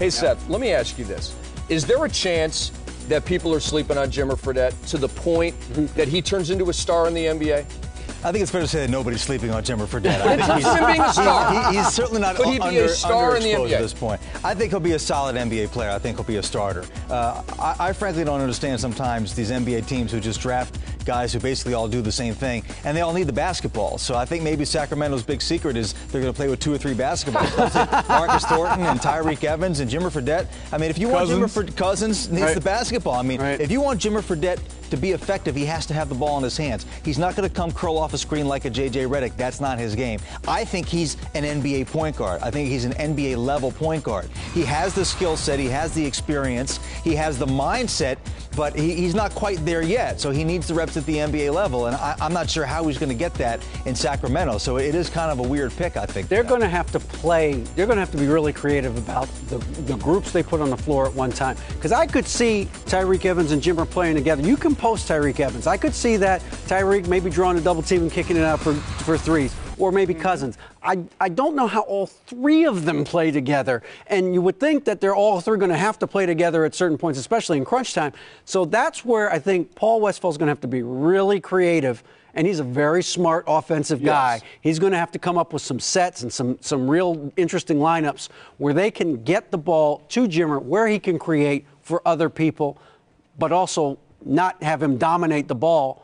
Hey, Seth, let me ask you this. Is there a chance that people are sleeping on Jimmer Fredette to the point that he turns into a star in the NBA? I think it's fair to say that nobody's sleeping on Jimmer Fredette. In terms of him being a star. He's certainly not Could he be a star in the NBA at this point. I think he'll be a solid NBA player. I think he'll be a starter. I frankly don't understand sometimes these NBA teams who just draft guys who basically all do the same thing, and they all need the basketball. So I think maybe Sacramento's big secret is they're going to play with 2 or 3 basketball players. Marcus Thornton and Tyreek Evans and Jimmer Fredette. I mean, if you want Cousins needs the basketball. I mean, if you want Jimmer Fredette to be effective, he has to have the ball in his hands. He's not going to come curl off a screen like a J.J. Redick. That's not his game. I think he's an NBA point guard. I think he's an NBA level point guard. He has the skill set. He has the experience. He has the mindset, but he's not quite there yet. So he needs the reps at the NBA level, and I'm not sure how he's going to get that in Sacramento. So it is kind of a weird pick, I think. They're going to have to play. They're going to have to be really creative about the groups they put on the floor at one time. Because I could see Tyreek Evans and Jimmer playing together. You can post Tyreek Evans. I could see that Tyreek maybe drawing a double team and kicking it out for threes. Or maybe Cousins. I don't know how all 3 of them play together. And you would think that they're all 3 going to have to play together at certain points, especially in crunch time. So that's where I think Paul Westphal's going to have to be really creative. And he's a very smart offensive guy. He's going to have to come up with some sets and some real interesting lineups where they can get the ball to Jimmer, where he can create for other people, but also not have him dominate the ball.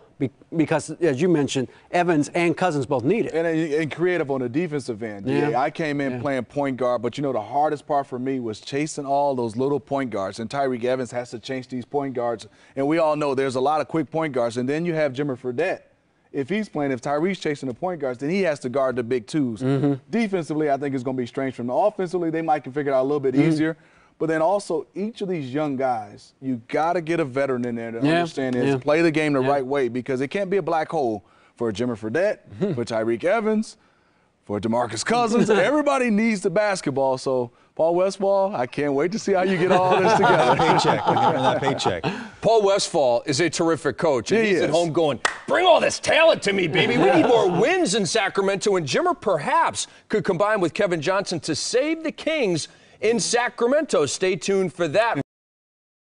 Because, as you mentioned, Evans and Cousins both need it. And creative on the defensive end. Yeah, I came in playing point guard, but, you know, the hardest part for me was chasing all those little point guards. And Tyreek Evans has to chase these point guards. And we all know there's a lot of quick point guards. And then you have Jimmer Fredette. If Tyreek's chasing the point guards, then he has to guard the big twos. Defensively, I think it's going to be strange for them. Offensively, they might can figure it out a little bit easier. But then also, each of these young guys, you got to get a veteran in there to understand this, play the game the right way, because it can't be a black hole for Jimmer Fredette, for Tyreek Evans, for DeMarcus Cousins. Everybody needs the basketball. So, Paul Westphal, I can't wait to see how you get all this together. Paycheck. Paul Westphal is a terrific coach. And he's at home going, bring all this talent to me, baby. We need more wins in Sacramento. And Jimmer perhaps could combine with Kevin Johnson to save the Kings in Sacramento. Stay tuned for that.